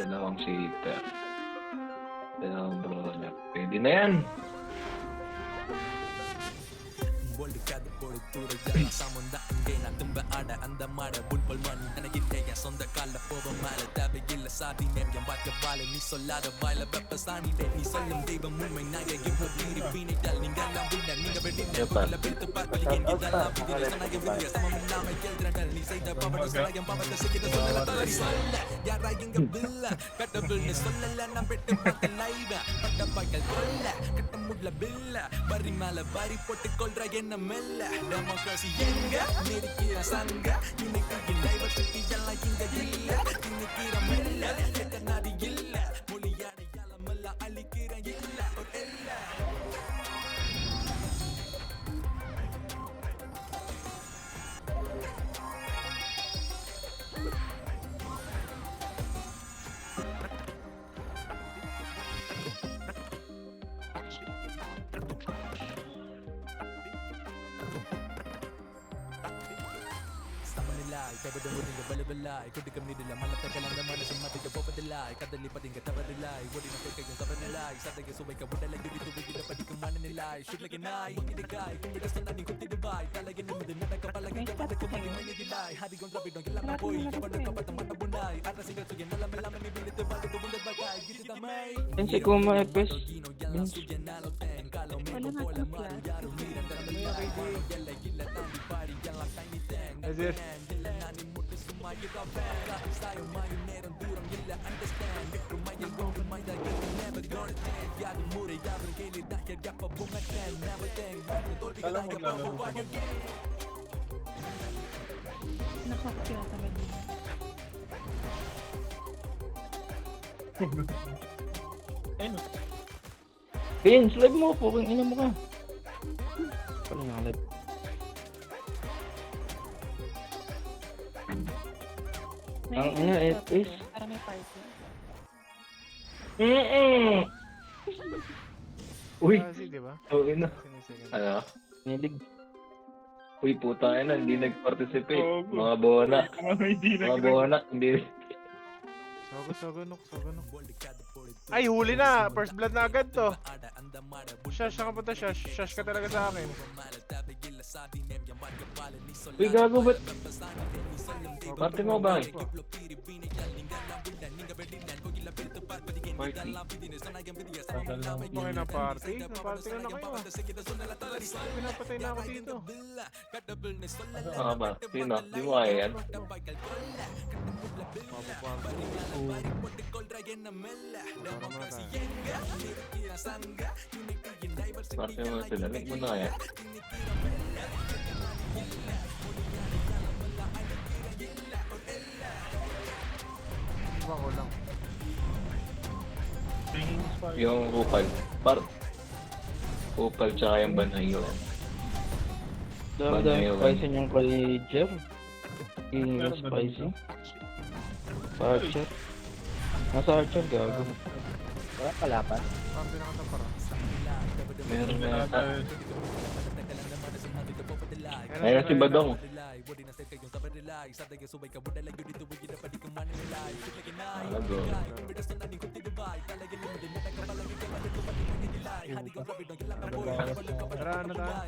Dalawang shaper. Dalawang brawler. Pwede na yan. Yan si Kuma Epes. Wala nga itong class. Azir. Kala mo lalaro ko. Nakakakya talaga. Ayun. Vince, live mo po. Kung ina mo ka. Pala nakalive. Ang ina, Epes. Para may party. Uy! Kasi, di ba? Oh, ina. Sinisige. Ano? Nilig. Uy, puta na, hindi nag-participate. Oo. Mga bona. Hindi na. Mga bona, hindi. Sogonok. Ay, huli na! First blood na agad to. Shush, saan ka punta, Shush? Shush ka talaga sa akin. Uy, gago ba't? Parte mo ba? Party. Okay na party? Na-party na kayo ah. Pinapatay na ako dito. Ah, ba? Sino? Di mo kaya yan? Parte mo sila. Lag mo na kaya. Iba ko lang. Yung Upal. Upal tsaka yung Banhayo. Dami-dami spicy niyang kay Jeff. Yung spicy. Archer. Nasa Archer, gago. Wala kalaban. Parang pinakatapara. Meron na yata. Ayun na si Badong. Alago. Tara, ano tayo?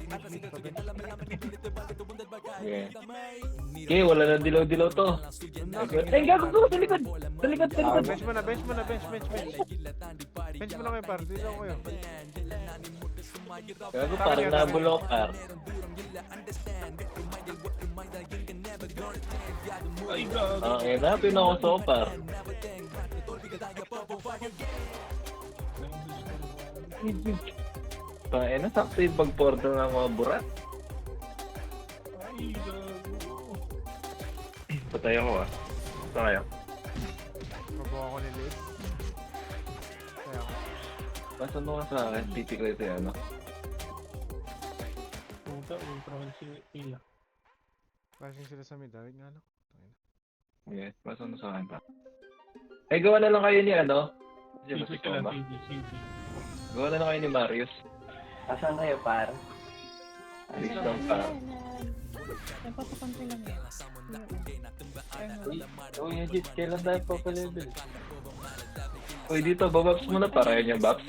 Yeah. Okay, wala na dilaw-dilaw to. Ay, gago ko! Sa likod! Sa likod! Sa likod! Bench mo na. Bench mo na kayo, par. Dito ako kayo. Gago, parang nabulokar. Ay, gago. Ang ina, pinakosopar. Paano sakto yung pag-portal ng mga burat? Ay, gago. Patay ako ah. Saan kayo? Mabuha ko ni Liz. Kaya ako. Pasan mo ka sa akin, titikla ito yan, no? Puta, ultra man si Ila. Flashing sila sa mid. Wait nga lang. Yes, pasan mo sa akin pa. Eh, gawa na lang kayo ni ano? Diyan ba si Dito sila, Koma? CD. Gawa na lang kayo ni Marius. Asan kayo, par? Alis lang pa. Napatukan ko lang yan. Uy, Ajit, kailan tayo pa level? Uy, dito, babaps muna para yun yung baps.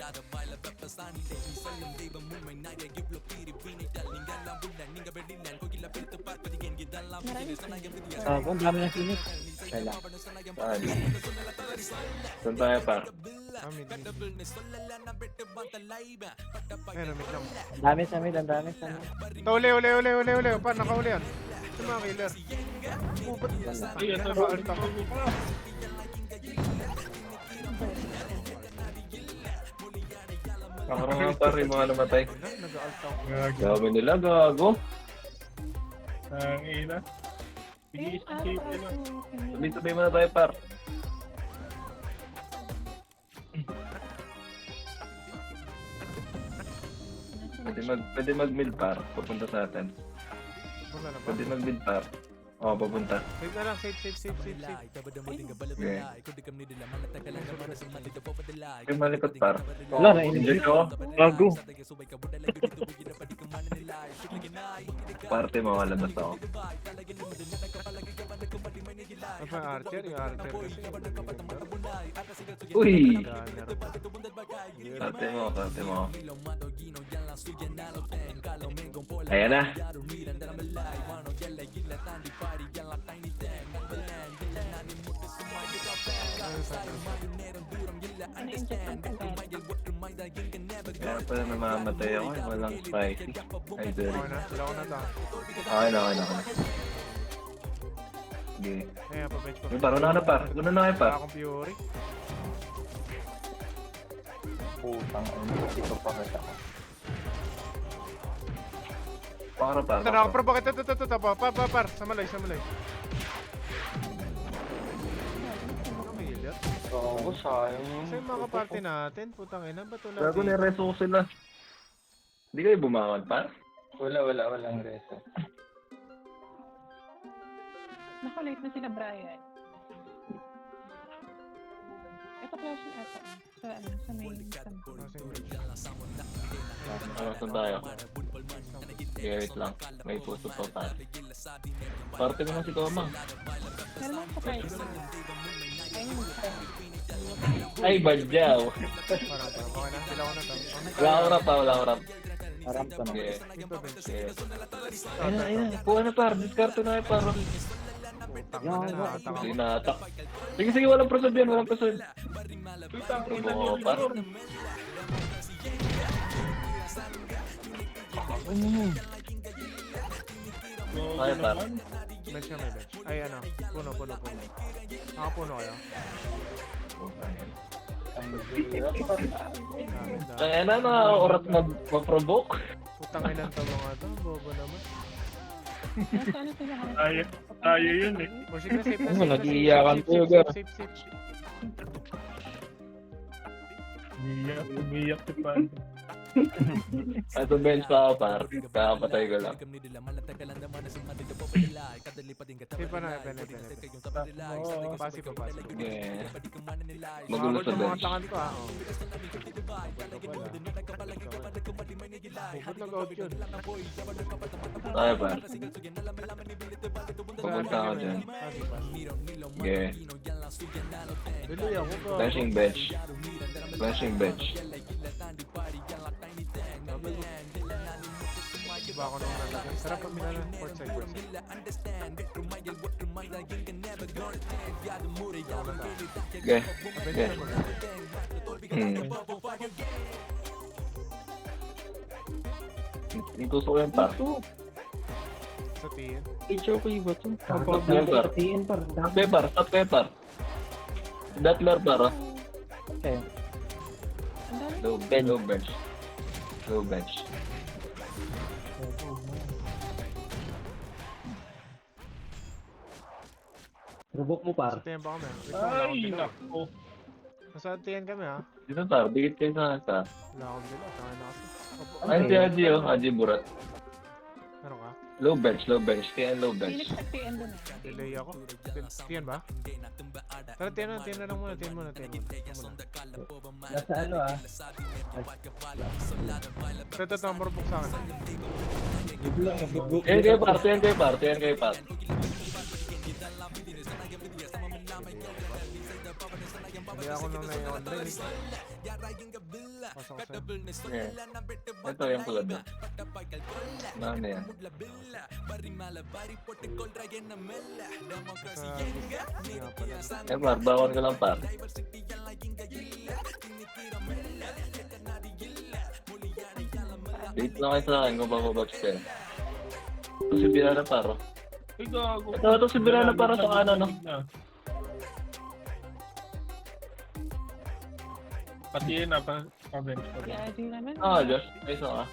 Maraming sila. Ang dami ng Phoenix. Kaya lang. Saan? Saan tayo, par? Mid. Ayun, mid lang. Ang dami sa mid, ang dami sa mid. Uli. Pa, nakauli yan. Ito mga killer. Ba't? Ay, ito Ano ba? ba? Alt ako. Kakarang nga, par, yung mga namatay. Nag-alt ako. Gagi. Dami nila, gago. Ang ina. Sige, sige, ina. Sabi mo na tayo, par. Pwede mag-mid, par. Papunta sa atin. Wala na ba? Pwede mag-mid, par. Oo, papunta. Save na lang, save. Okay. Yung malikot, par. Wala na, Enjoy ko. Gago. Parte makalabas ako. Ano pa, Archer? Yung Archer kasi. Uy! Gunner. Parte mo. Ayan na. Kaya pala namamatay ako. Walang spicy. Ay, Okay sorry. na, sila ko na to. Okay na. Sige. Ayan, pa-bench ko. Yung par, una na par. Una na kayo par. Wala akong Fury. Putang ina. Hindi ko pa kita ko. Para par. Ito na ako, pero bakit ito, par, sa malay. Ano may healer? Gago, sayang yun. Kasi yung mga party natin, putang ina, ba't wala Gago, dito? nireso ko sila. Hindi kayo bumangon par? Walang reso. Nakulate na sila, Brian. Ito flash na ito. Sa main. Saan tayo? Okay, wait lang. May puso pa par. Parte mo na si Toma. Meron lang sa price. Ayun yung Ay, badyaw. Parang, okay na, sila ko na to. Wala ko rap. Aram ka na. Sige. Yung pa-bench. Sige. Ayun na. Kuha na par. Discarte na kayo par. Putang ina, nakataka Hindi ko. na-attack. Sige, walang prosod yan. Putang ina Oo, niyo. par. Ay, par. Bench ka, may bench. Ay, ano, puno. Puno kayo. Kaya na, oras mag-provoke. Putang ina to mga to, bobo naman. Nasaan na sila? Tayo yun eh. O sige, safe na, Ano, safe na, nag-iiyakan safe, tayo, safe, ga. safe, safe. Umiyak si Pan. Ito bench pa ako par. Kakapatay ko lang. Safe pa na, pene. Passive. Yeah. Magulo sa Mga bench. tangan ko, oh. Ba't nag-out yun? Tayo par. Pupunta ako dyan. Yeah. Bili ako ba? Flashing bench. Diba ako nung nalagay? Sarap pag minalan, port side. Okay. Okay. Ituso ko yan par. Sa tiyan. Ichokoy ba ito? Stop kayo par. Datler par. Okay. Ang dami. Low bench. Rubok mo par. Sa tiyan ba kami? Wait lang, wala akong Ay, dila. nako. Nasa tiyan kami ha? Dito par, dikit kayo sa nasa. Wala akong dila, tanga na kasi. Ay, si Haji Haji Burat. Ano ka? Low bench. Kaya low bench. Phoenix at PN doon eh. Delay ako. Tiyan ba? Tara, tiyan na lang muna. Tiyan muna. Nasa ano ah? Ito, marupok sa akin. Yan kayo par. Hindi ako nang nai-online. Pasok sa'yo. Yeah. Ito yung tulad na. Ano yan? Eh, par, bawal ko lang, par. Date lang kayo sa akin kung babababs ka. Ito si Birana, par. Ay, gago. Ito si Birana para sa kanan, no? Pati yun na, pa-bench pa rin. I-adding naman. Ah, Josh. Ay, isa ka.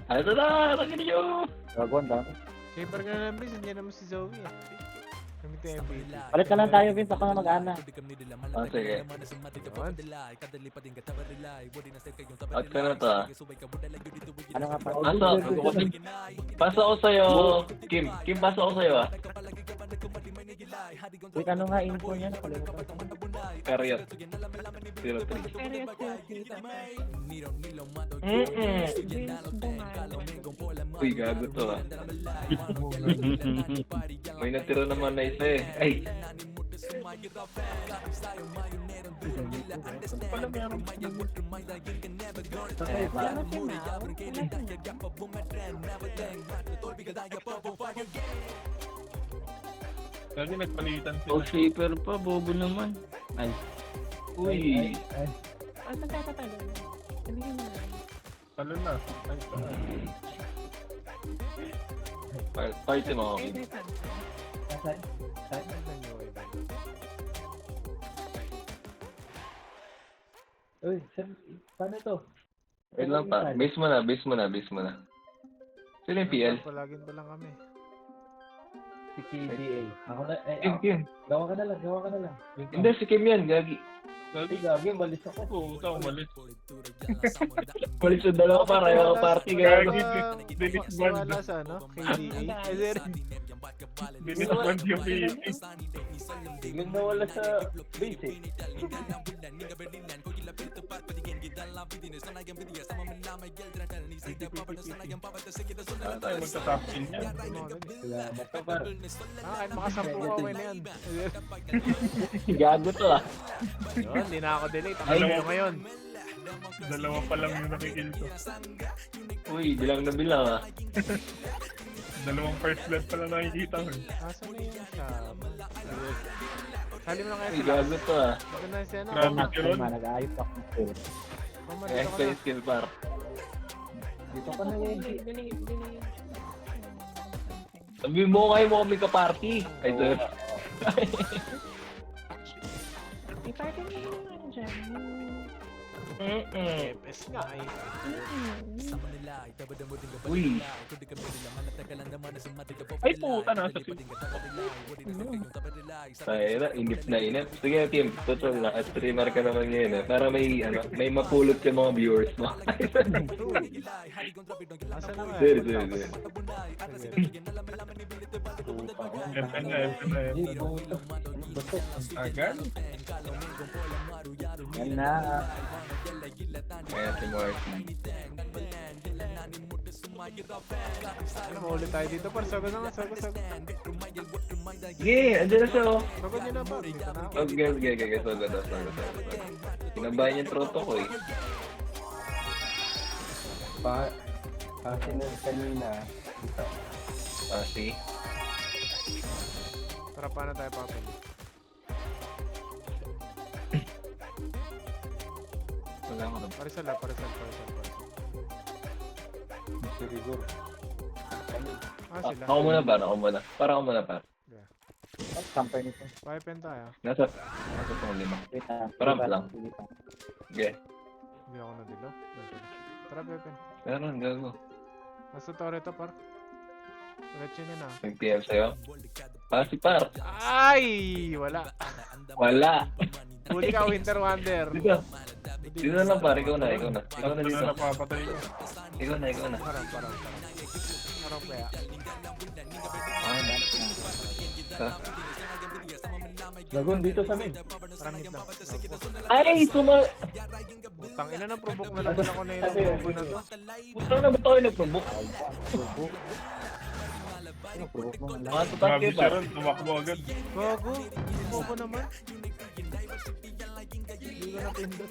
Ay, ito na! Tagin niyo! Dragon, dami. Shaper ka na lang, Vince. Hindi naman si Zoe. Kami tayo MVP. Palit ka lang tayo, Vince. Ako na mag-ana. Ah, sige. Yun. Out ka na to, ah. Ano nga pa? Pasa ko sa'yo, Kim. Kim, pasa ko sa'yo, ah. Wait, ano nga info niya? Nakalimutan ko. Carrier. 03. Area 30. Vince Bungal. Uy, gago to, ah. May natira naman na isa, eh. Ay! Wala meron. Okay, ba? Ano si Mal? Lagi nagpalitan Oh, sila. shaper pa, bobo naman. Ay. Uy! Ano saan tayo tatalo? Sabihin mo lang. Talo na. Ay, Party mo, Ay, Kim. wait lang. Nasaan? Uy, paano to? Wait lang, pa. Base mo na, base mo na, base mo na. Sino yung PL? Palagin pa lang kami. Si KDA. Ako na, Kim, Kim. gawa ka na lang, gawa ka na lang. Hindi, si Kim yan, gagi. Ay, gagi, malis ako. puta, umalis. Palit sa dalawa para yung party, gago. Delete Mas band. wala sa ano? KDA. Eh, sir. Bilis band yung PE. Biglang nawala sa base eh. Saan tayo magta-top kill niya? Salamat ka, par. Kahit makasampu ko, okay na yan. Gago to, ah. Yun, hindi na ako delete. Ang Ay. alam ko ngayon. Dalawa pa lang yung nakikill ko. Uy, bilang na bilang, ah. Dalawang first blood pa lang nakikita ko. Asan na yung shop? Sali mo lang kayo Uy, sila. gago to, ah. Ito na si ano. Grabe. Max naman, nag-aayos ako ng skill. Mama, Eh, dito ka play na. skill, par. Dito ka na yun. Delete. Sabi mo kayo mo kami ka-party. Ay, sir. I-party mo naman dyan. FPS nga eh. Uy. Ay, puta, nasa kill. Ay, inip na inip. Sige, Kim. Totoo na. At streamer ka naman ngayon, eh. Para may, ano, may mapulot yung mga viewers mo. Asan na nga? Sir, sir, sir. FN na, FN na. Hindi, bumuto. Bato. Agad? Yan na. Kaya si Marty. Ano, mahuli tayo dito par. Sagot na nga, sagot. Sige, andyan na siya, oh. Sagot nyo na par. Dito na ako. Okay. Sagot. Pinabayan yung troto ko, eh. Kasi nung kanina. See? Tara, paano tayo papalit? Wala ko na. Parisal. Siguro. Ah, sila. Ako muna, par. Para ako muna, par. Sampai nito. Pipen tayo. Nasa pang lima. Wait na. Paramp lang. Okay. Hindi ako nadilo. Tara, Pipen. Meron, gago. Nasa Toreto par. Diretso nyo na. Nag-PM sa'yo? Si par. Ay! Wala. Wala. Huli ka, Winter Wonder. Dito. Dito na lang, par. Ikaw na dito. Wala na napapatay ko. Ikaw na. Parang kaya. Lagun dito sa amin. Parang hit lang. Ay, Utang ina na, provoke na naman ako na yun. Provoke na to. Putang na ba tayo nag-provoke? Mga tutangke Grabe ba? siya ron, tumakbo agad. Gago. Mo ko naman. Hindi ko napindot.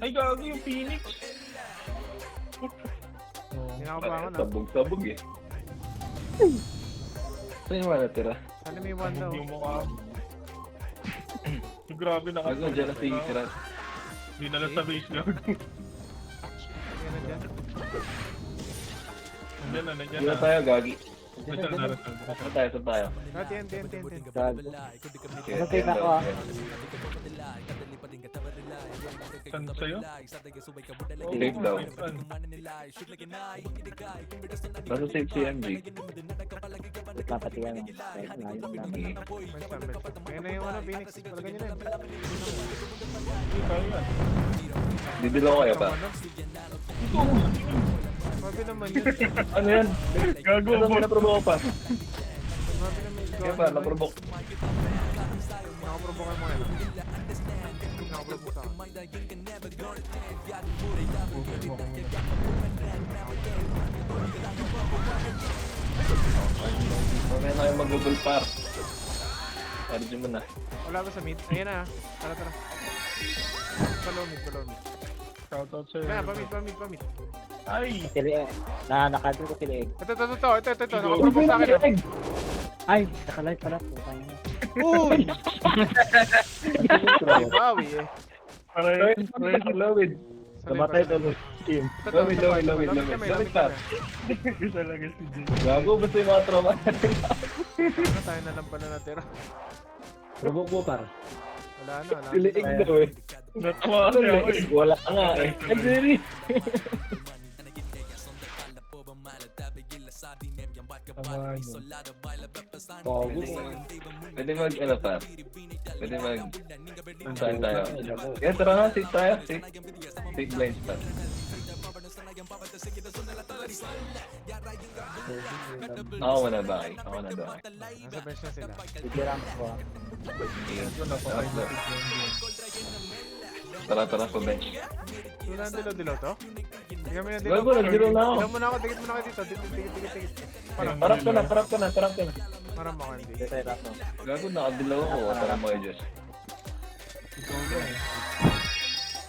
Ay, gago yung Phoenix. Kinakabahan na. Sabog-sabog eh. Saan yung wala tira? Sana may one daw. Yung mukha. Yung grabe na Ano dyan na si Sirat? Hindi na lang sa base lang. Yan na dyan. Nandiyan na, nandiyan Dito na. tayo, Gagi. Resal na, resal. Saan tayo, saan tayo? Yan. Okay, end daw. Saan sa'yo? Safe daw. Saan? Nasa safe si MG. Papatiyan. Okay. Ayun na yung ano, Phoenix. Talaga nyo na yun. Hindi kaya yan. Didilaw kayo pa. Sabi naman yun. Ano yan? Gago Ano po. naprobo pa? Sabi naman yun. Kaya pa, naprobo. Nakaprobo kayo mga yun. Nakaprobo sa akin. Mamaya na kayo mag-google par. Arjun mo na. Wala ba sa mid? Ayan na. Tara. Follow mid. Shoutout sa'yo. Kaya, pamid. Ay! Nakakadro ko sila eh. Ito. Nakaprobo sa akin. Ay, nakalive pala. Putang ina. Uy! Bawi eh. Lowid. Namatay to. Team. Lowid par. Isa lang si Jay. Gago, basta yung mga trauma. Tayo na lang pala natira. Robok mo par. Wala na. Piliig daw eh. Natawa kasi ako eh. Wala nga eh. Andiri. Tama yun. Bago. Pwede mag, ano pa? Pwede mag... Saan tayo? Kaya tara na, safe tayo. Safe blinds pa. Ako na ba? Nasa bench na sila. Bigyan ko. Tara pa bench. Wala ang dilaw to? Hindi kami na Gago, nagdilaw na ako. Dilaw mo na ako. Dikit mo na kayo dito. Dikit. Parap ka na. Parang baka hindi. Dito tayo rato. Gago, nakadilaw ako. Tara mo, Diyos.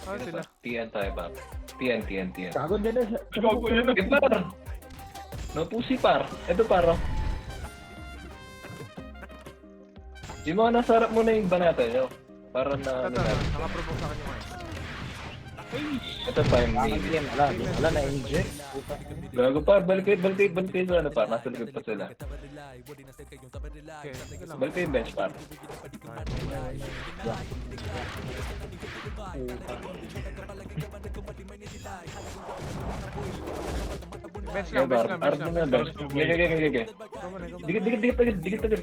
Ano sila? TN tayo pa. TN. Gago din na. Gago yun. Eh, par! No, pusi par. Ito par, oh. Yung mga nasarap mo na yung banata nyo. Para na... Ito. Nakaprovoke sa akin yung ano. Ito pa yung maybe. Wala na inject. Gago par, balik kayo sa ano par. Nasa likod pa sila. Okay, sige lang. Balik kayo bench par. Bench Kaya lang. par, ardo na bench. Gege. Come on. Dikit agad.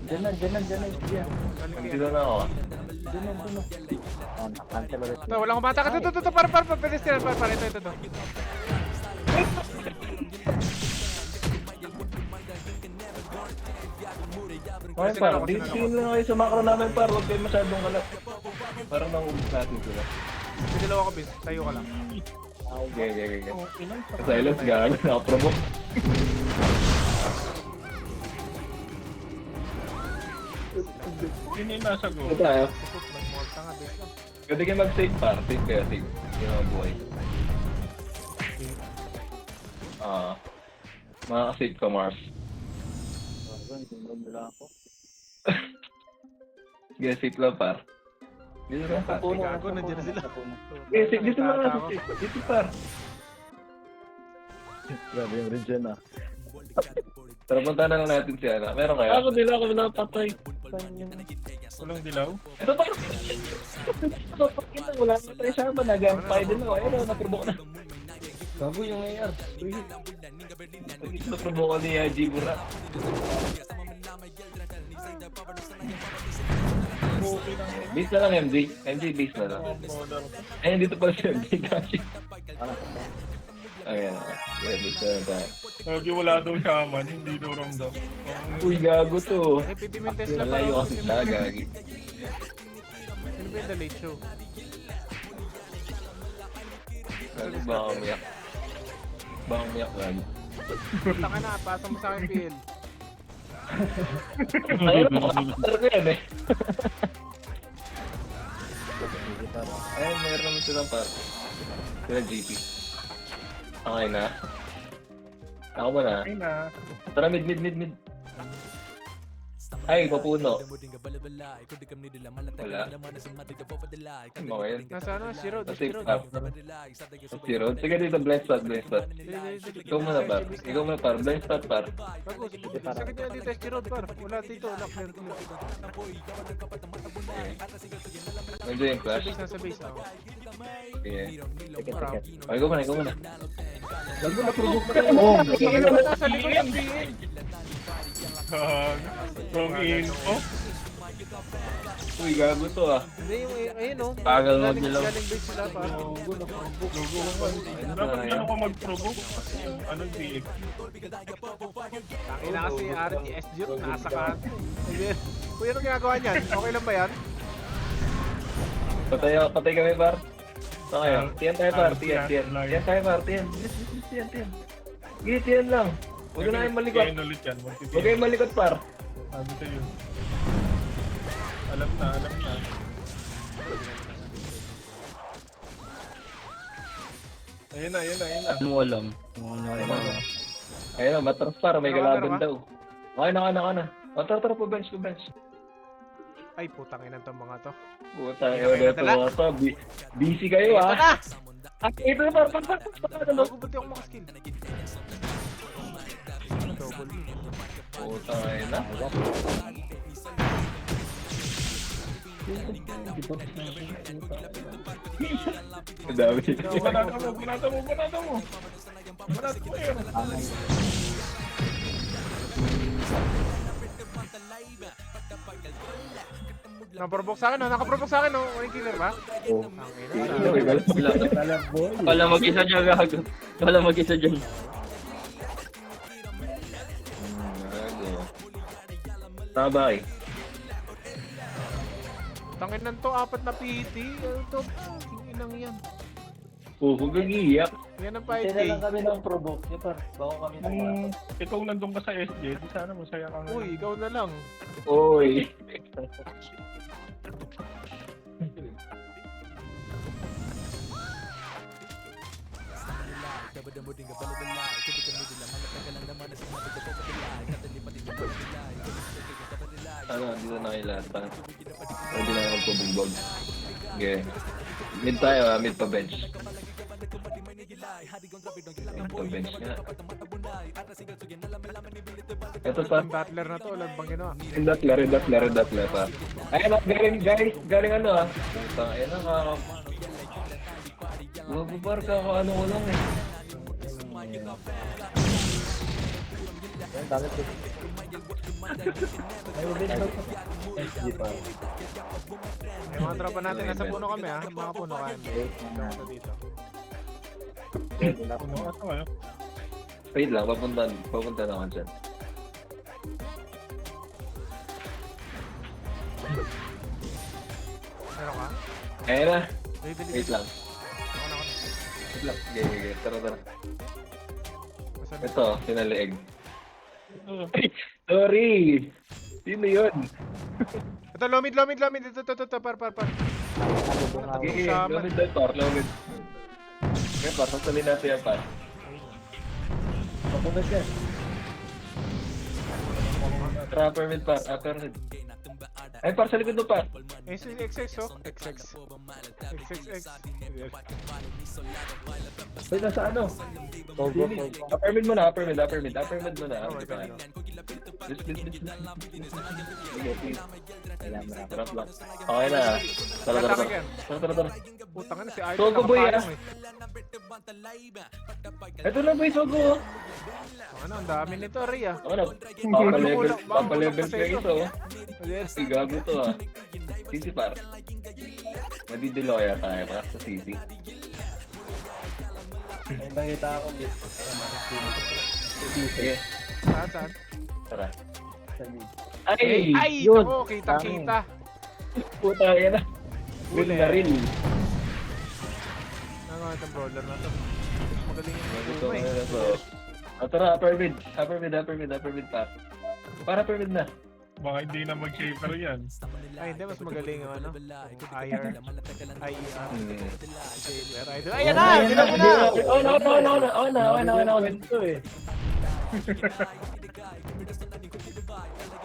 Diyan na. Dito na ako. Nakancel ulit. Ito, wala akong bata. Ito. Para. Pedestrian. Para. Ito. Okay par, tingin lang kayo sa macro namin par. Huwag kayo masyadong kalat. Parang nauubos natin sila. May dalawa ka, Vince. Tayo ka lang. Gege. Silence gago, nakaprovoke. Yun yung nasa go. Ito tayo. Nagmorta nga, base lang. Pwede kayo mag-save par. Save kayo. Yung mga buhay. Makakasave ka, Mars. Sige, save lang par. Dito lang par. Gago, nandiyan na sila. Sige, save dito lang. Dito par. Grabe yung region ah. Tara, punta na lang natin si Ana. Meron kayo? Ako nila ako napatay. Walang dilaw. Ito pa. Wala na tayo siya ba? Nag-ampay din ako. Ayun, naprovoke na. Gago yung AR. Naprovoke ko ni G. Bura. Okay lang. Base na lang, MJ. MJ, base na lang. Ayun, dito pala si MJ. Kasi. Ayan. Kaya base na lang tayo. Gago wala daw shaman. Hindi daw ramdam. Uy, gago to. Eh, Pipimin Tesla pa. Malayo kasi siya, gagi. Sino ba yung The Late Show? Gago ba ako umiyak? Bang umiyak lang. Punta ka na, pasa mo sa akin, PL. Ayun, makakasar ko yan eh. Ayun, meron naman silang par. Sila GP. Okay na. Ako mo na. Ay na. Tara, mid. Ay, papuno. Wala. Okay yun. Nasa ano, si Rod, si Safe Rod. up. Zero. Sige dito, blind spot. Ikaw muna, par. Blind spot, par. Bagus, sakit niya dito, si Rod, par. Wala dito, lock clear. Nandiyo yung flash. Nasa base, ako. Sige. Parang. Okay, ikaw muna. Nasa likod ng PL. Wrong info. Uy, gago to ah. Hindi, yung, ayun o. Bagal mo nila. Galing base sila, par. Dapat yan ako mag-provoke. Anong DX? Tangina kasi RTS Jut, nasa ka. Kuya, anong ginagawa niyan? Okay lang ba yan? Patay kami, par. Saan kayo? Tiyan tayo, par. Tiyan tayo, par. Tiyan. Sige, tiyan lang. Huwag na kayong malikot. Kaya ulit yan. Huwag kayong malikot, par. Sabi sa'yo. Alam na. Ayun na. Ano mo alam? Ayun na, matras par. May Tara, galaban tara, daw. Okay na. Tara, pa bench. Ay, putang ina tong mga to. Puta, yun na to. Busy kayo, ah. Ito na, par. Bago buti ako makaskill. Double. Puta, ayun na. Ang dami. Banata mo. Banata mo yun. Nakaprovoke sa akin, no? Nakaprovoke sa akin, no? Walang killer ba? Oh. Wala mag-isa dyan, gago. Wala mag-isa dyan. Tabay. Tangin nan to, 4 na PT. Ano to? Inang yan. Huwag kang iiyak. Yan ang Sila 5K. lang kami ng provoke. Yung par, bako kami ng Ikaw nandun ka sa SJ, di sana masaya ka nga. Uy, ikaw na lang. Oy. Ano, dito na kayo lahat. Pwede na yung magpabugbog. Okay. Mid tayo ha, mid pa bench. Mid pa bench nga. Ito pa. Yung battler na to, wala bang ginawa? Red Dattler pa. Ayun, galing guys. Galing ano ha. Puta, ayun na ka. Bubar ka kung ano ko lang eh. Ang dami ko. May ubin daw sa SG pa. Yung mga tropa natin, nasa puno kami ha. Mga puno kami. Ito dito. Ano ka sa kayo? Wait lang, papunta na ako dyan. Ano ka? Ayun na. Dali. Wait lang. Ako na. Wait lang. Okay. Tara. Asan? Ito, sinaliig. Sorry! Sino yun? Ito, lomid. Ito, par. Okay, lomid doon, par. Lomid. Okay, par. Sasalin natin yan, par. Papunod ka. Tara, upper mid, par. Upper mid. Ay, par, sa likod mo, par. XX, oh. XX. Uy, nasa ano? Togo. Upper mid muna. Oh, my God. Please. Sarap lang. Okay na. Tara. Putang ina, si Idol Sogo boy, nakapayong eh. Ito na boy, Sogo. Ano, ang dami nito, Ria. Ano? Papalevel ka ito. Yes. Gago to ah. Sisi par. Madidilo kaya tayo para sa Sisi. May nakita ako dito. Sige, Saan? tara. Sa mid. Ay, Yun. ako, kita. Puta, yan na. Win na rin. Ano itong brawler na to? magaling yung Gusto Kuma ko eh. na to. Tara, upper mid pa. Para upper mid na. Baka hindi na mag-shaper yan. Ay, hindi. Mas magaling yung ano. IR. IER. Hmm. Shaper. Idol. Ayan na! Sila mo na! Ito eh.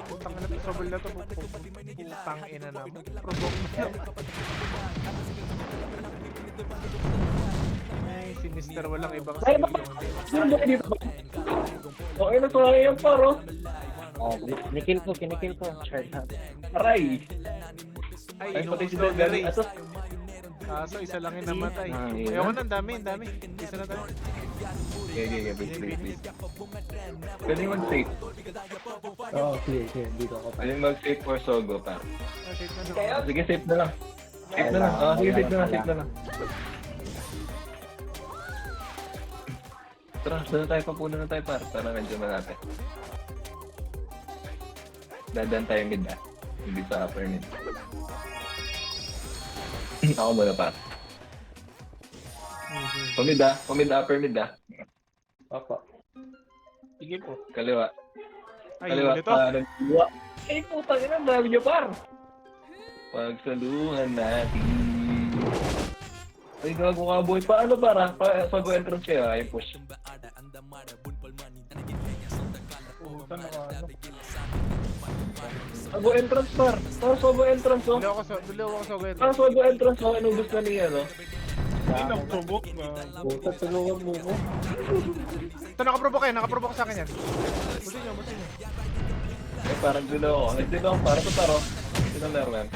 Putang ina to. Trouble na to. Putang ina na. Provoke na. Ay, si Mr. walang ibang skill yung Sino ba dito? Okay na to lang yung paro. Kinikil ko. Charge up. Aray. Ay, Ay, pati inubos si daw Del na galing. race. Ato. Kaso isa lang yung namatay. Ay, Ayoko na, ang dami. Isa na tayo. Okay. Please. Pwede mag-safe. Oo, clear. Dito ako pa. Pwede mag-safe for Sogo, par. Ah, safe na na. Sige, safe na lang. Safe na lang. Sige, safe na lang. Tara, papuno na tayo, par. Para medyo malapit. Dadan tayo mid, ah. Hindi sa upper mid. Ako muna, par. Pamid, upper mid, ah. Opo. Sige po. Kaliwa. Ay, huli to. Kaliwa. Eh, putang ina, dami nyo, par. Pagsaluhan natin. Ay, gago ka, boy. Paano, para? Pag entrance kayo, ay push. Puhutan na ano. Sogo entrance, par. Sogo entrance, oh. Dili ako sa gawin. Sogo entrance, oh. Inubos na niya, no? Hindi na-provoke na. Puta, tulungan mo ko. Ito, nakaprovoke sa akin yan. Buti nyo. Eh, parang dilo ako. Dilo ako, par. Ito, par, oh. Sino meron?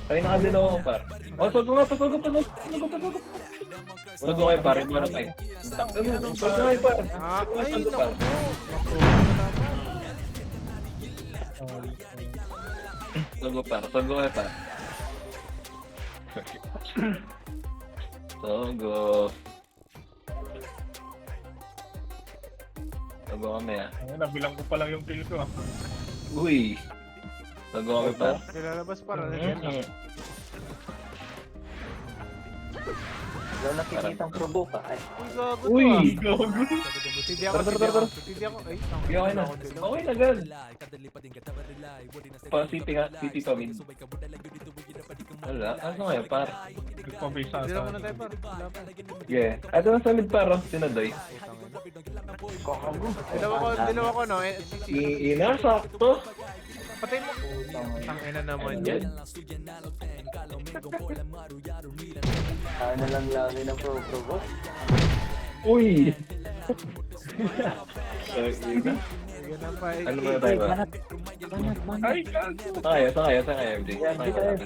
Ay, nakadilo ako, par. Oh, sogo nga, sogo. Sogo kayo, par. Ito na tayo. Sogo kayo, par. Ah, ay, Sogo, naku par. po. Naprovoke na naman. Sogo, par. Sogo kayo, par. Sogo. Sogo kami, ah. Ayun, nabilang ko pa lang yung kill ko. Uy. Sogo kami, par. Nilalabas para na Mhm. Wala nakikitang provoke ah. Ay, Uy, gago to Uy! ah. Gago. Hindi ako. Ay, Okay, okay na. Okay na, gan. City pa min. Wala. Ano ngayon, par? Nagpabay sa Hindi lang atin. muna tayo par. Wala pa. Yeah. Ito na sa mid, par, oh. Sinadoy. Dalawa ko no. Ina, sakto. Patay mo. Tangina naman yan. ano lang lagi ng provoke. Uy! Ganun pa. Ano ba tayo ba? Ay, gago. Sakaya, MJ. Yan, dito tayo.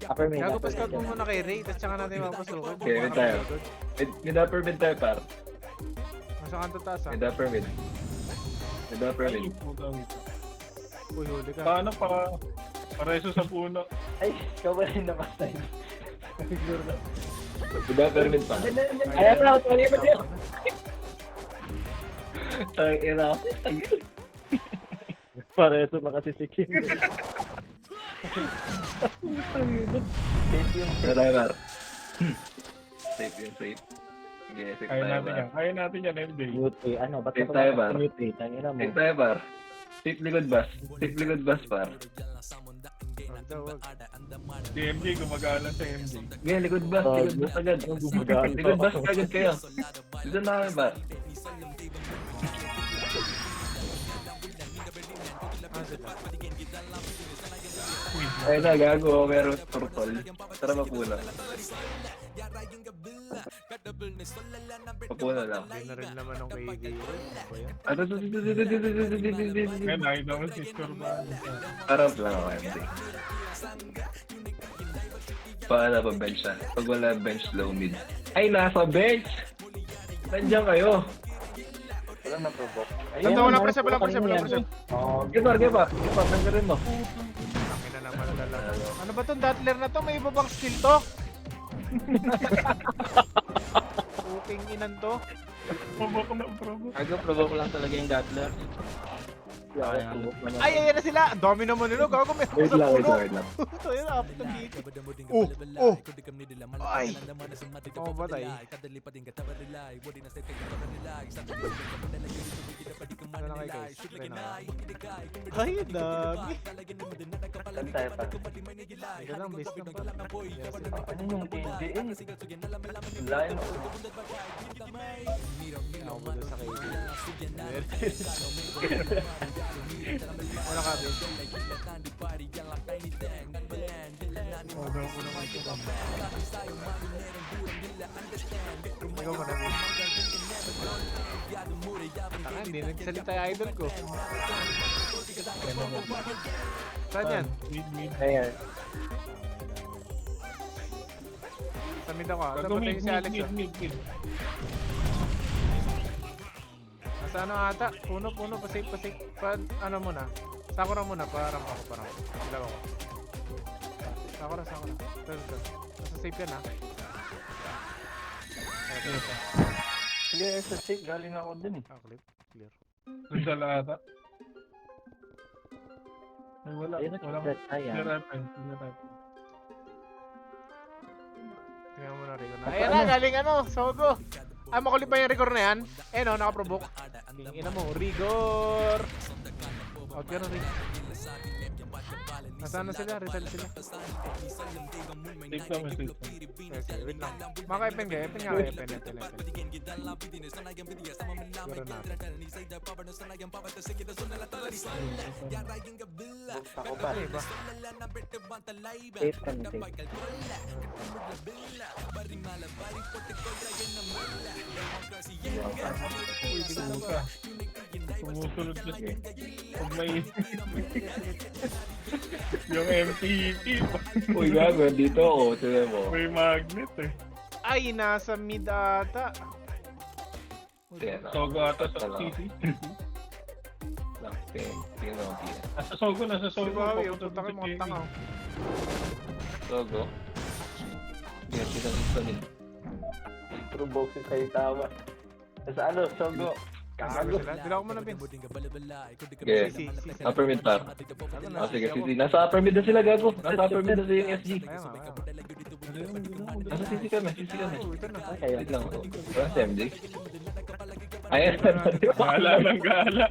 Upper main. Gago pa scout mo muna kay Ray. Tapos tsaka natin mapasukin. Okay, mid tayo. Mid upper mid tayo, par. Nasa kanto taas ah. Mid upper mid. Mid upper Ay, mid. putang. Uy, huli ka. Paano pa? Pareso sa puno. Ay, ikaw ba rin namatay? Siguro na. Mid upper mid, par. Ayan na, tuloy ba dyan? Ay, ina. Pareso na kasi si Kim. Ano tayo, par? Safe yun, safe. Okay, safe Kaya tayo, natin par. yan. Kaya natin yan, MJ. Mute, ano, ba't Safe tayo, par. mute? Tangina mo. Safe tayo, par. Safe likod bus. Safe likod bus, par. Wag daw, wag. Si MJ, gumagala sa MJ. Okay, likod bus agad. Likod bus agad kayo. Dito na kami, par. Ah, sige. Ay na, gago. Meron turtle. Tara, mapuna. Mapuna lang. Hindi na rin naman ng kay Gay. Ano to? Kaya nakita ko si Score ba? Harap lang ako, MJ. Paano pa bench siya? Pag wala bench, low mid. Ay, nasa bench! Nandiyan kayo. Wala na provoke. Wala pressure, wala pressure. Oh, Gipar, nandiyan mo. Tangina naman talaga. Ano ba tong Dattler na to? May iba bang skill to? Puking inan to. Provoke na provoke. Provoke lang talaga yung Gatler. Ay, ayan na sila! Ang dami naman nila. Gago, may Wait sa lang, wait puno. lang, wait lang. Ito, yun, apat na dito. Oh! Ay! Oh, batay. Ano na kayo, guys? Try na. Ay, ang dami. Saan tayo pa? Ito lang, base lang pa. Ayan na sila. Ano yung KJ eh? Lain ako. Ako muna sa kayo. Wala ka, base. Ikaw muna, base. Taka, hindi nagsalita yung idol ko. Saan yan? Ayan. Sa mid ako. Saan Gago, ba tayo si Alex? mid. Nasa ano ata? Puno, pasave. Ano muna? Sakura muna, parang ako. Ilaw ako. Sakura. Ito. Nasa save ka na. Sige, sa safe. Galing ako dun eh. Clip. Clear. Doon sa lata. Ay, wala. Ayun, Walang ayan. reference. Tingnan mo na Rico na. Ayan na, galing ano, Sogo. Ah, makulit ba yung record na yan? Eh no, nakaprovoke. Ina mo, Rigor. Out ka na, Rigor. Nasaan na sila? Resell sila. Safe naman, safe. Sige, wait lang. Mga Epen ka, Epen nga. Siguro natin. Ako pa. Ano ba? Safe ka na safe. Uy, bilis na ba? Sumusunod na siya. Pag may... yung MTP. Uy, gago, dito ako. Tignan mo. May magnet eh. Ay, nasa mid ata. Tignan ako. Sogo ata sa CC. Tingnan ako, tingnan. Nasa Sogo. Sige ba, yung puta kayo mga tanga. Sogo. Yan, pinag-installin. True boxes sa'yo tawa. Sa ano, Sogo. Gago sila. Dilaw ko muna, Vince. Okay. Si. Upper mid par. Gago na. Sige, CC. Nasa upper mid na sila, gago. Nasa upper mid na sila yung SG. Kaya nga. Nasa CC kami. Oh, ito na. Wait lang. Wala si MJ. Ayan. Gala ng gala.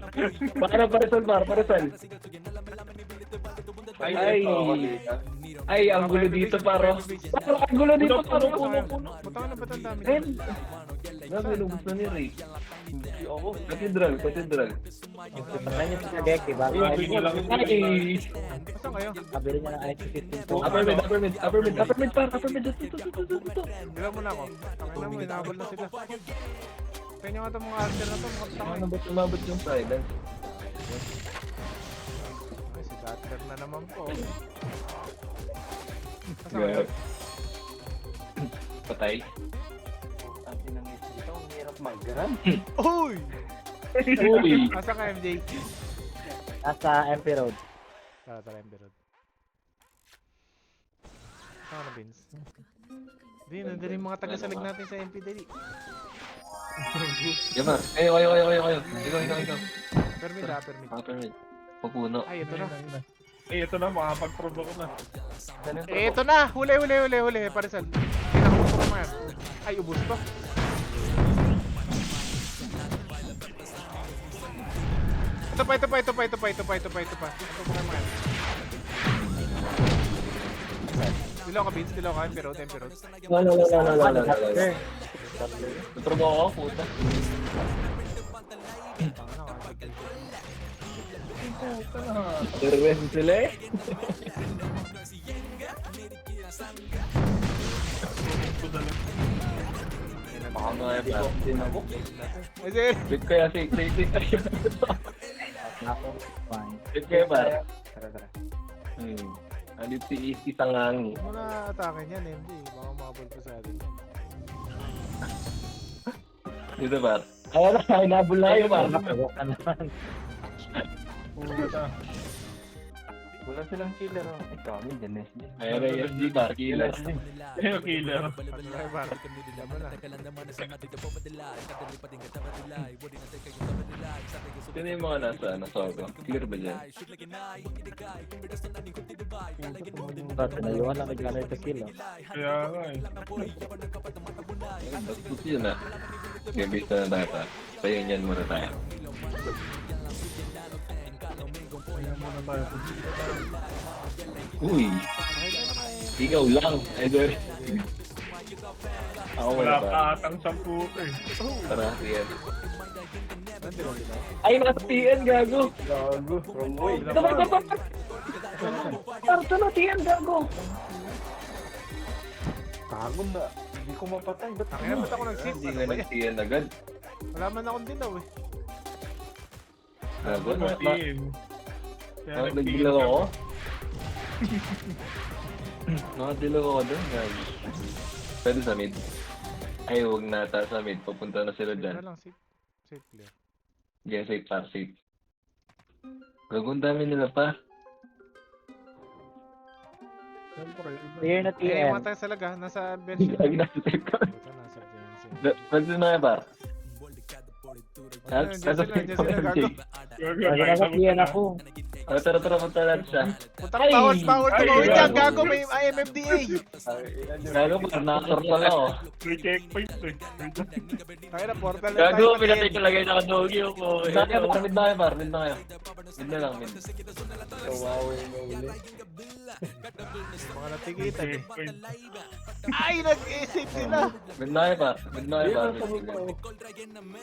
Paresal. Ay, ang gulo dito, paro. Ang gulo dito, paro. Puta ka na ba't ang dami? Ayun. Grabe, lubos na ni Ray. Cathedral. Patay niya sa deck, diba? Grabe niya lang. Ay! Saan kayo? Kabili niya ng IC-15 po. Upper mid, par. Dito. Dilaw muna ako. Tangin na mo, inabol na sila. Kaya nyo nga itong mga alter na to, mga tanga. Ano ba tumabot yung silence? Ay, si Gatler na naman po. Saan kayo? Patay. Ang tinangis dito, ang hirap mag-run. Uy! Uy! Asa ka, MJ? Nasa MP Road. Tara, MP Road. Saan ka na, Vince? Hindi, nandun yung mga tagasalig natin sa MP Dali. Yama. Kayo. Ikaw. Permit. Upper mid. Papuno. Ay, ito na. Eh, ito na. Makapag-provoke na. Ito na! Huli. Parisal. Pinakapusok mo yan. Ay, ubus to. Ito pa. Ito pa. Ito po kayo mga yan. Dilaw ka, Vince. Dilaw ka. MP Road. Wala. Tuturbo ako, puta. Derwen sila eh. Baka mga din ako. Kasi, Wait kaya si Ako, fine. Wait kaya ba? Tara. Andito si isang hangi. muna atake niyan, MJ. Baka makabal pa sa atin. Dito ba? Ayan na, hinabol na kayo ba? Nakawak ka naman. Puta. Wala silang killer. Oh. Ay, kami, Janes. Ayan, ASD, par, killer. Ayun, killer. Ay, bar. Tama na. Sino yung mga nasa Sogo? Clear ba dyan? Tinayuan lang naglalay sa kilo. Kaya nga eh. Tapos yun na. Okay, basta na tayo pa. Payunyan muna tayo. Kaya muna tayo. Uy! Ikaw lang, Eder. Ako Wala wala ka ba? atang 10 eh. Tara, yan. Nandito sila. Ay, nasa TN, gago. Gago, wrong way. Ito, Parto na TN, gago. Tago na. Hindi ko mapatay. Ba't Ang ina, ba't ako nag-sip? Hindi Ano nga ba yan? nag-TN agad. Wala man akong dilaw eh. Gago, Matiin. Kaya nagdilaw ako. Nakadilaw ako doon, guys. Pwede sa mid. Ay, huwag na ata sa mid. Papunta na sila Safe dyan. na lang, safe. Safe clear. Yeah, safe, par, safe. Gagawin dami nila pa. Siyempre, Clear na Eh, TN. mga tayo sa laga. Nasa bench. Lagi nasa safe ka. Ito, nasa bench. Pwede na yan, par. Ano, dyan sila, dyan sila, gago. Lagi na sa TN ako. Tara, punta natin siya. Punta ka, bawal tumawid dyan, gago. May IMFDA. Gago, par, nakasortal ako. may checkpoint eh. Kaya na, portal na Gago, tayo. pinatay ko lagay nakadogi ako. Mid na kayo, mid na kayo, par. Mid na kayo. Mid na lang, mid. kawawa yung uli? Mga natigitan eh. Checkpoint. Ay, nag-isip sila. Mid na kayo, par. Mid na kayo, par. Ayun, sa baba. Oh.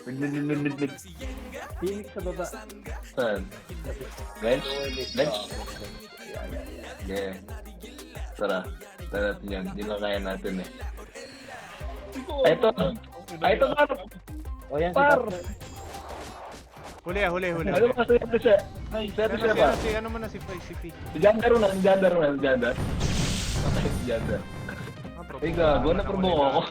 Mid. Phoenix sa baba. Saan? Bench? Bench? Yeah. Tara. Tara natin yan. Hindi lang kaya natin eh. Ay, ito. Ay, ito, par. O yan, Par. Huli. Ano ba? Swerte siya. Swerte siya, par. Ano mo na si P. Si Jandar na. Si Jandar. Okay, si Jandar. Ay, gago. Na-promote ako.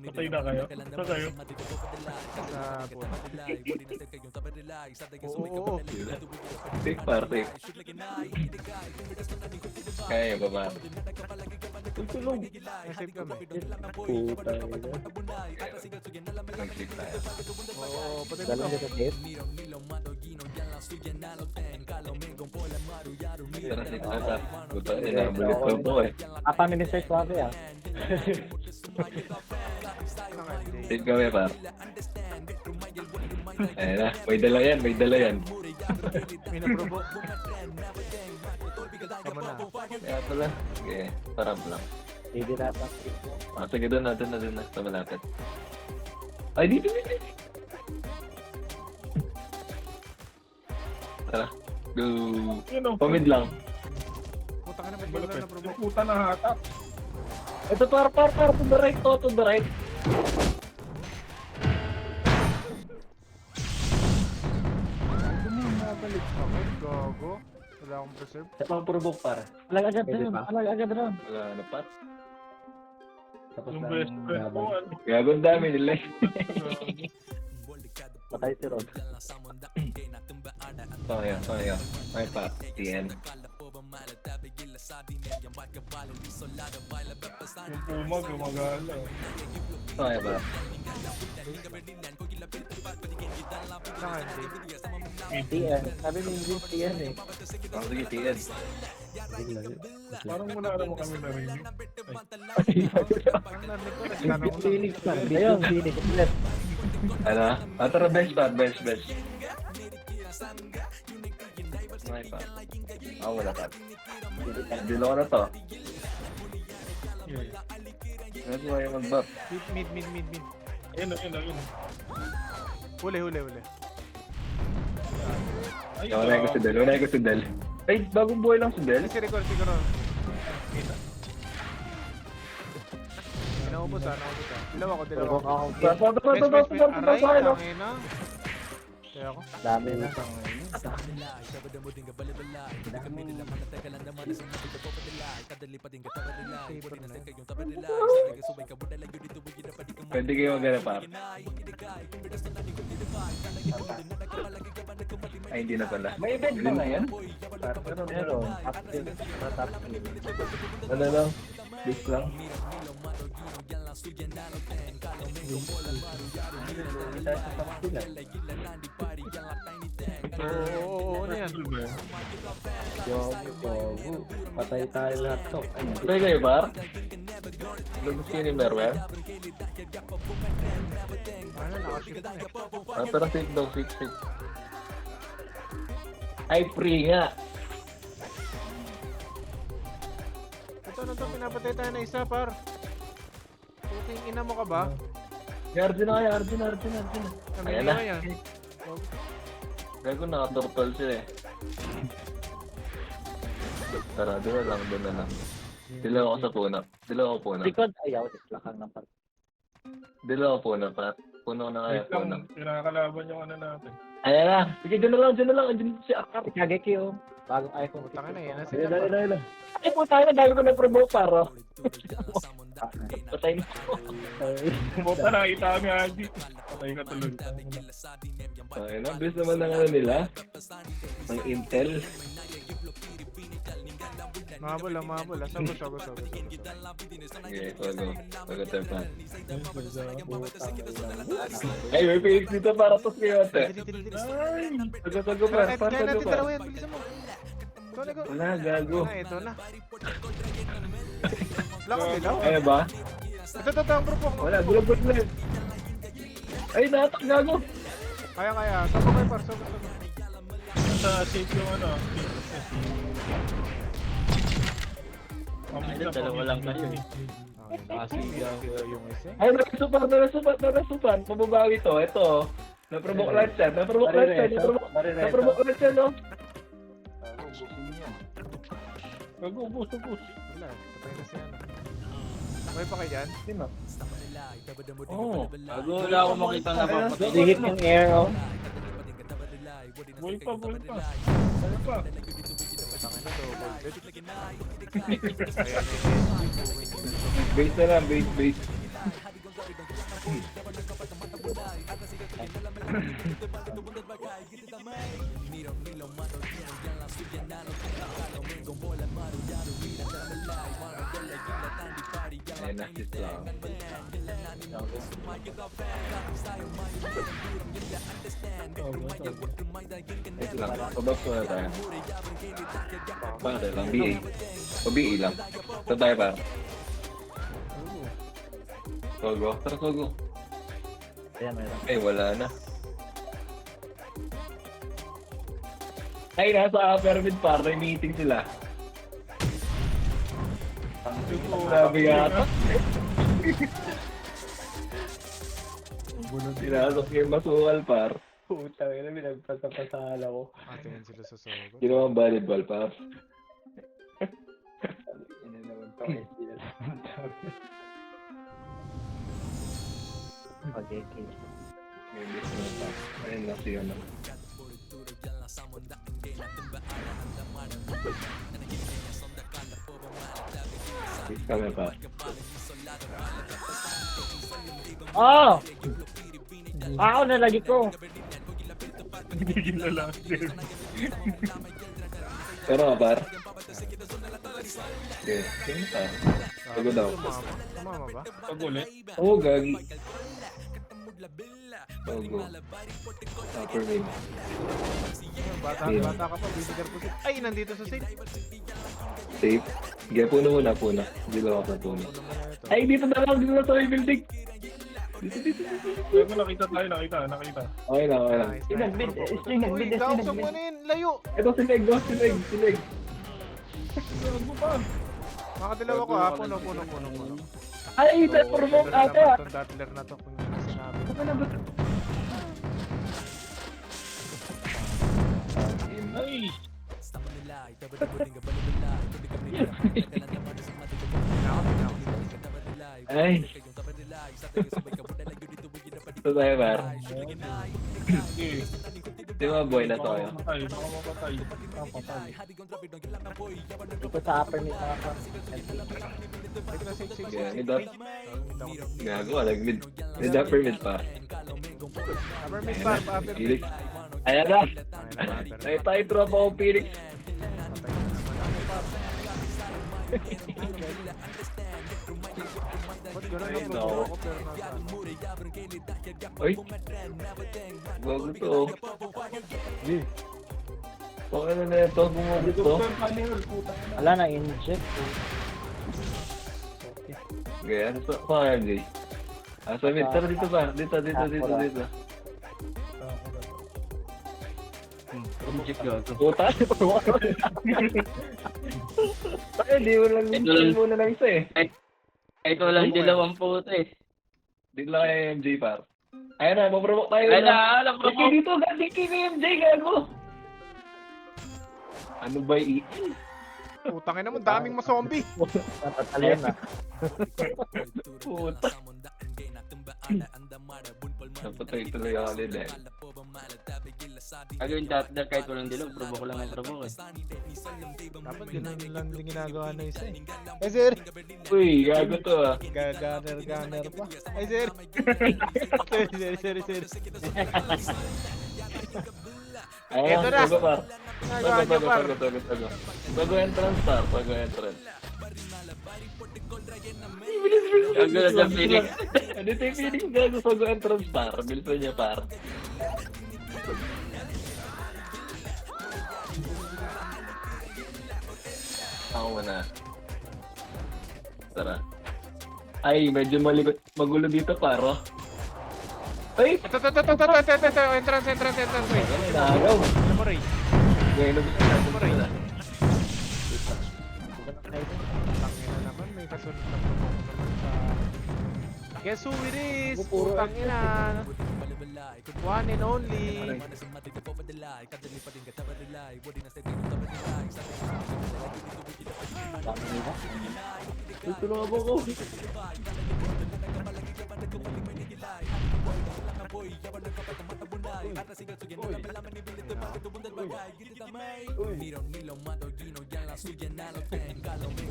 Patay na kayo? Saan kayo? Oo. Take par, take. Kaya ba ba? Nasave kami. puta. Nag-save tayo. Oo, pati Dalang dito. ka sa tape. Tara, save tayo, par. Buta, inabulit ko po eh. Apa minister suave ah. Save kami, par. Ayan na. May dala yan. May naprobo. Tama na. Kaya pala. Sige, parang lang. Hindi nata. Sige, doon na. Sa malapit. Ay, dito. Tara. Go. Yun o. Pamid lang. Puta ka na, ba't wala Malapit. naprobo? Puta na hatak. Ito, par. To the right. To the right. Bakit, gago? Wala akong preserve. Sa pang provoke par. Alag agad Pwede ron. pa? Alag agad ron. Wala na, par. Tapos Yung na best ang friend ko. laban. Gago, ang dami nila eh. Patay si Rod. Sorry. May pa. TN. Yung puma gumagala. Sorry ba? Saan, hindi. TN. Sabi ni English TN eh. Sige, TN. Parang wala naman kami narinig. Ang narinig ko, nagtanong ko lang. Phoenix pa. Ayun, Phoenix. Left. Ano? Tara, bench. May pa. Wala pa. Dilo ko na to. Ano ba yung mag-buff? Mid. Ayun. Huli. Ay, Wala ko si Del. Ay, bagong buhay lang si Del. Si Rigor, siguro. Naubos ah. Dilaw ako. Provoke ako. Aray, tangina. Kaya ako. Dami na. Safer na. Pwede kayo magana par. Ay, hindi na pala. May event ba ngayon? Meron. Active. Top skill. Ano lang? Base lang. Oo, ano yan? Gogo. Patay tayo lahat to. Ayun. Patay kayo par? Lubos kayo ni Merwer? Ano, nakashoot na eh. Ah, pero safe daw, safe. Ay, free nga. Ito, pinapatay tayo na isa, par. Puting ina mo ka ba? Arjun na kayo, Arjun. Ayan na. Yan. Gago naka-turtle siya eh. Tara, doon na lang. Dilaw ako sa puno. Likod. Ayaw. Lakang ng part. Dilaw ako puno, pat. Puno na kaya, Wait lang, puno. pinakakalaban yung ano natin. Ayan na. Sige, doon na lang. Andiyan si Akar. Ikageki oh. Bagong iPhone. Tangin na yan. Nasa Dali, dali, dali. Ay, puta na. Dahil ko na-promote, paro. Patay na. Puta, nakita kami Haji. Patay ka tuloy. Ayun na. Bilis naman ng ano nila. Ng Intel. Mahabol. Sago. Sige, go. Tayo pa. Ay, may Felix dito para tos kayo, ate. Tago pa. Kaya natin dalawa yan. Bilisan mo. Ito Wala, gago. Ito na. Wala kang dilaw. Ay, ba? Ito, ang grupo. Wala, gulag. Ay, natak, gago. Kaya. Sago kayo, par. Sago. Sa safe yung ano. Ay, dalawa lang kayo eh. Nakasigaw yung isa. Ay, narasupan. Pababawi to. Ito. Naprovoke lang siya. Naprovoke lang siya, no? Gago, ubus. Wala. Patay na siya. Okay pa kayo dyan? Sino? Oo. Bago wala akong makita na papatay. Hihit yung air oh. Buhay pa. Ano pa? Tangin na to. Base na lang, base. Ayun na, sis lang. Ito lang, pabab ko na tayo. Pare lang, BA. O BA lang. Saan tayo pa? Sogo. Tara, Sogo. Ayan, meron. Ay, wala na. Ay, nasa upper mid par. May meeting sila. Sabi yata. Sinasok yung masukal par. Puta, yun na pinagpasapasala ko. Tingin sila sa sogo. Ginawa ang volleyball par. Yun na naman to. Pageki. May miss na pa. Ayun na siya na. Miss kami pa. Oh! Ako na lagi ko. Gigil na lang. Pero nga par. Okay, sino pa? Sago daw. Tumama ba? Pag-ulit. Oo, gagi. Sogo. Upper mid. Bata ka pa. Bisigar po siya. Ay, nandito sa safe. Safe. Sige, puno muna. Dilaw ako na puno. Ay, dito na lang sa may building. Dito. Gago, nakita tayo. Nakita. Okay lang. Uy, kausap mo na yun. Layo. Ito, sinig. Gago pa. Makadilaw ako ha. Puno. Ay, provoke ata. Itong Dattler na to. Kung yung sinabi. Ay! Ay. Ito tayo, Bar. Sige. Di ba, boy na tayo? Baka mapatay. Ito sa upper mid mga ka. Safe. Sige, mid up. Gago, alag mid. May upper mid pa. Upper mid par, upper mid. Felix. Ayan na. Tangin na, upper mid. Ay, tayo tropa ko, Felix. Ba't gano'n Ay, ang no. bro ko pero nasa Uy. Bago to. Okay na ito, gumugot to. Wala na, inject. Gaya, ano pa kaya, Jay? Sa mid, tara dito ba? Dito. Inject gago. Puta, tayo, di mo lang Ito lang. muna ng isa eh. Ito lang dalawang puto eh. Dito lang kay MJ par. Ayun na, maprovoke tayo. Ay na, alam ko. Diki dito, diki kay MJ, gago. Ano ba i-eat? Putangin naman, daming ma-zombie. Natatalian na. Puta. Napatay tuloy ako nila eh. Gagawin dahil kahit walang dilog, provoke lang ang provoke eh. Dapat ganun lang din ginagawa na isa eh. Ay sir! Uy, gago to ah. Gunner pa. Ay sir! Sir. Ayan, Eto na. tago par. Ginagawa niya par. Tago. Tago entrance par, tago entrance. Gago na sa Phoenix. Ano ito yung feeling gago tago entrance par? Bilisan niya par. Ako muna. Tara. Ay, medyo magulo dito paro. Ay! Ito. Entrance. Wait. Nagaw! Ano mo Ray? Ngayon na gusto natin Ray. pala. Tangin na naman, may kasunod na provoke naman sa... Guess who it is? Putang ina. One and only. Ito na ako ko.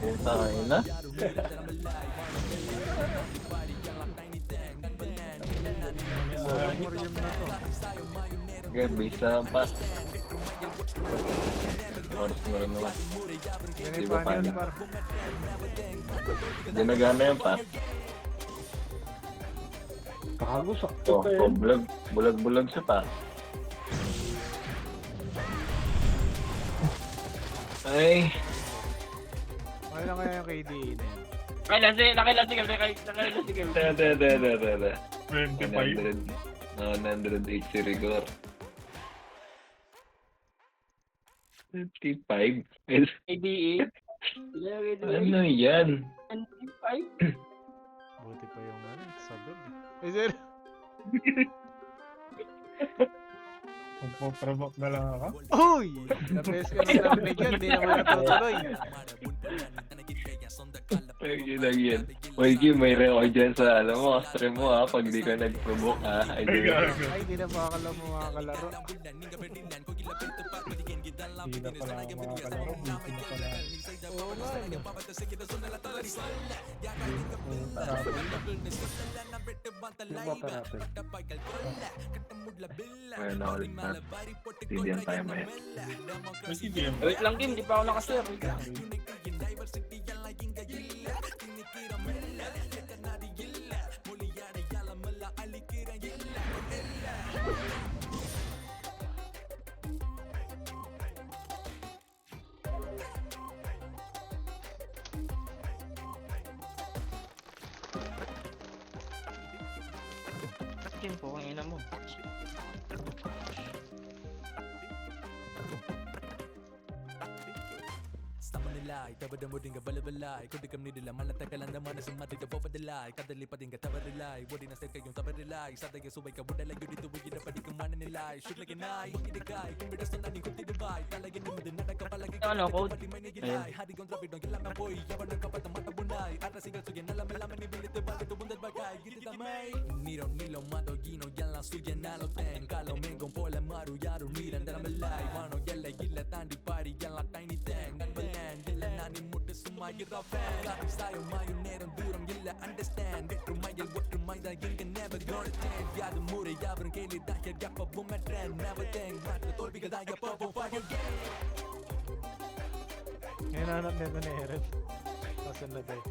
Putang ina. Memorium na to. Okay, bisa pa. Oras mo rin naman. Yan Di yung ba panel paano? par. Hindi nagana yan pa. Gago, sakto Oh, tayo. bulag siya pa. Ay, Ano lang kaya yung KD na yan? Nakilasi kami. da. 25. 108 si Rigor. 55? ADE. Ano yan? 25. Buti pa yung ano, sabog. Ay sir! Magpo-provoke na lang ako. Uy! Na-best ko nung narinig yun, di naman natutuloy. Ay, yun lang yan. Uy, Kim, may record dyan sa, alam mo, stream mo ha, pag di ka nag-provoke ha. Ay, di na. Ay, di na makakalaro. Hindi na pala ako makakalaro. Busy na pala. Oo nga, eh. Yung bata natin. Ayun na ulit na. Hindi yan tayo maya. Kasi game. Wait lang Kim, di pa ako nakasir. Wait lang. Kim po, ang ina mo. Stamanilay, tabadamuding ka balabalay. Kundi kam ni dila malatagalan naman na sumatig na papadalay. Kadalipating ka tabarilay, wadi na set kayong tabarilay. Sa tayo subay ka budalay, yun dito wagi na pati kang mananilay. Shoot like an eye, magkidagay, kung bidas na nanin kung tinubay. Talagyan naman din na nagkapalagi ka. Ano, code? Ayun. Hadi kong trapid, ang gilang na boy. Yaban ng kapat ng matabunay. At nasigal suyan, alam ni bilit na bakit ubundad bagay. Giti tamay. Nirong nilaw matogino, yan lang suyan na loten. Kalaw mengong pola maru yaro niran daramalay. Mano yalay gilatan di pari, yan lang tiny tang. Nagbalan, yala nanin mo na sumayir a fan. Kating sayo, mayonero, durang yala understand. Get rumayal, what rumayal, yun can never முடியாத முறை யாவரும் கேள்விதான் எப்பவும் மெட்ரன் never think மற்ற தோல்விகள் தான் எப்பவும் fire game Hinanap nito ni Eren. Nasaan na tayo?